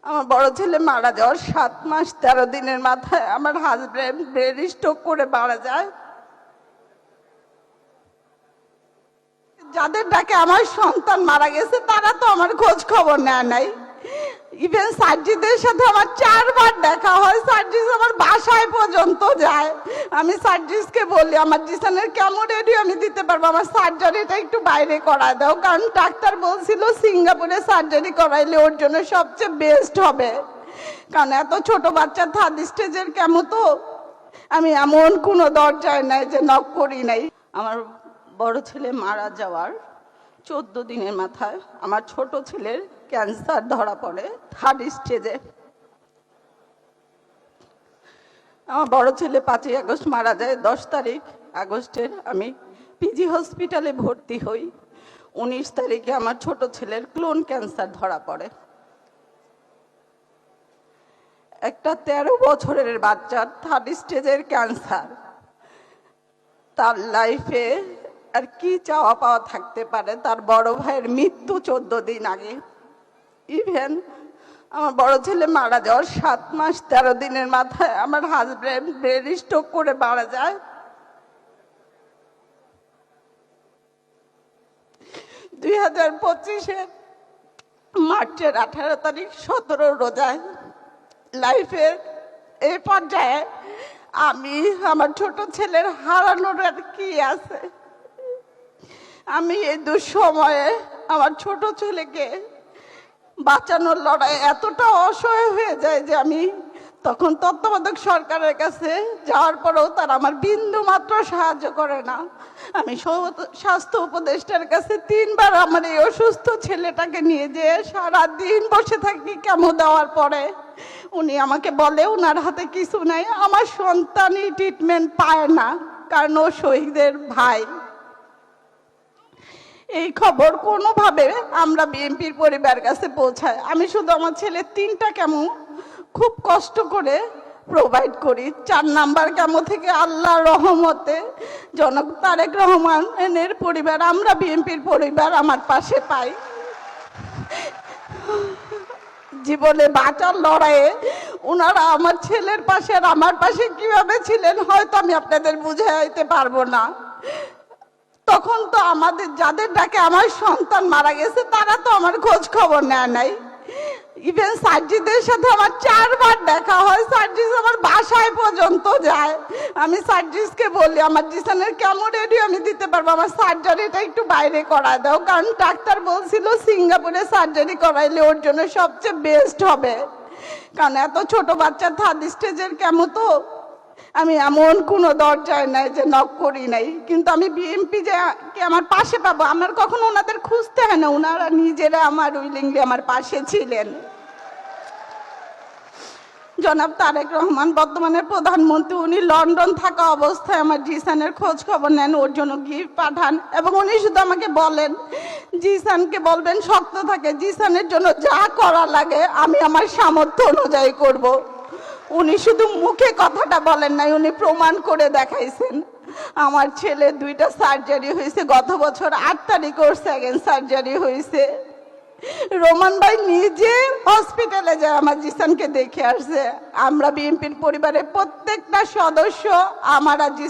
আমার বড় ছেলে মারা যাওয়ার 7 মাস 13 দিনের মাথায় আমার হাজবেন্ড ব্রেন স্ট্রোক করে মারা যায়। যাদের ডাকে আমার সন্তান মারা গেছে তারা তো আমার খোঁজ খবর নেয় নাই। ইভেন সার্জিদের সাথে আমার 4 বার দেখা হয়, সার্জিস আমার বাসায় পর্যন্ত যায়। আমি সার্জিসকে বলি আমার জিসানের কেমন রেডিও আমি দিতে পারবো, আমার সার্জারিটা একটু বাইরে করা দাও, কারণ ডাক্তার বলছিল সিঙ্গাপুরে সার্জারি করাইলে ওর জন্য সবচেয়ে বেস্ট হবে, কারণ এত ছোট বাচ্চা 3rd স্টেজের কেমো তো। আমি এমন কোনো দরজায় নাই যে নক করি নাই। আমার বড় ছেলে মারা যাওয়ার 14 দিনের মাথায় আমার ছোট ছেলের ক্যান্সার ধরা পড়ে 3rd স্টেজে। আমার বড় ছেলে 5ই আগস্ট মারা যায়। 10 তারিখ আগস্টের আমি পিজি হসপিটালে ভর্তি হই। 19 তারিখে আমার ছোট ছেলের ক্লোন ক্যান্সার ধরা পড়ে। একটা 13 বছরের বাচ্চার 3rd স্টেজের ক্যান্সার, তার লাইফে আর কি চাওয়া পাওয়া থাকতে পারে? তার বড় ভাইয়ের মৃত্যু 14 দিন আগে। ইভেন আমার বড় ছেলে মারা যাওয়ার 7 মাস 13 দিনের মাথায় আমার হাজবেন্ড ব্রেন স্ট্রোক করে মারা যায়। 2025-এর মার্চের 18 তারিখ 17 রোজায় লাইফের এই পর্যায়ে আমি আমার ছোট ছেলের হারানোর আর কি আছে? আমি এই দুঃসময়ে আমার ছোট ছেলেকে বাঁচানোর লড়াই এতটা অসহায় হয়ে যায় যে আমি তখন তত্ত্বাবধায়ক সরকারের কাছে যাওয়ার পরেও তারা আমার বিন্দু মাত্র সাহায্য করে না। আমি স্বাস্থ্য উপদেষ্টার কাছে 3 বার আমার এই অসুস্থ ছেলেটাকে নিয়ে যেয়ে সারাদিন বসে থাকি কেমো দেওয়ার পরে। উনি আমাকে বলে ওনার হাতে কিছু নাই, আমার সন্তানই ট্রিটমেন্ট পায় না, কারণ ও শহীদের ভাই। এই খবর কোনোভাবে আমরা বিএনপির পরিবার কাছে পৌঁছায়। আমি শুধু আমার ছেলের 3টা কেমো খুব কষ্ট করে প্রোভাইড করি। 4 নাম্বার কেমো থেকে আল্লাহর রহমতে জনাব তারেক রহমানের পরিবার, আমরা বিএনপির পরিবার আমার পাশে পাই। জীবনে বাঁচার লড়াইয়ে ওনারা আমার ছেলের পাশে আর আমার পাশে কিভাবে ছিলেন হয়তো আমি আপনাদের বুঝাইতে পারবো না। তখন তো আমাদের যাদের ডাকে আমার সন্তান মারা গেছে তারা তো আমার খোঁজ খবর নেয় নাই। ইভেন সার্জিদের সাথে আমার 4 বার দেখা হয়, সার্জিস আমার বাসায় পর্যন্ত যায়। আমি সার্জিসকে বলি আমার জিসানের কেমন রেডিও আমি দিতে পারবো, আমার সার্জারিটা একটু বাইরে করা দাও, কারণ ডাক্তার বলছিল সিঙ্গাপুরে সার্জারি করাইলে ওর জন্য সবচেয়ে বেস্ট হবে, কারণ এত ছোট বাচ্চা 3rd স্টেজের কেমো তো। আমি এমন কোনো দরজায় নাই যে নক করি নাই, কিন্তু আমি বিএনপি যে আমার পাশে পাবো আমার কখনো ওনাদের খুঁজতে হয় না, ওনারা নিজেরা আমার উইলিংলি আমার পাশে ছিলেন। জনাব তারেক রহমান বর্তমানে প্রধানমন্ত্রী, উনি লন্ডন থাকা অবস্থায় আমার জিসানের খোঁজ খবর নেন, ওর জন্য গিফট পাঠান, এবং উনি শুধু আমাকে বলেন জিসানকে বলবেন শক্ত থাকে, জিসানের জন্য যা করা লাগে আমি আমার সামর্থ্য অনুযায়ী করব। উনি শুধু মুখে কথাটা বলেন নাই, উনি প্রমাণ করে দেখাইছেন। আমার ছেলে 2টা সার্জারি হয়েছে, গত বছর 8 তারিখ ওর 2nd সার্জারি হয়েছে। রোমান ভাই নিজে হসপিটালে যায় আমার জিসানকে দেখে আসছে। আমরা বিএনপির পরিবারের প্রত্যেকটা সদস্য আমার আর জিসান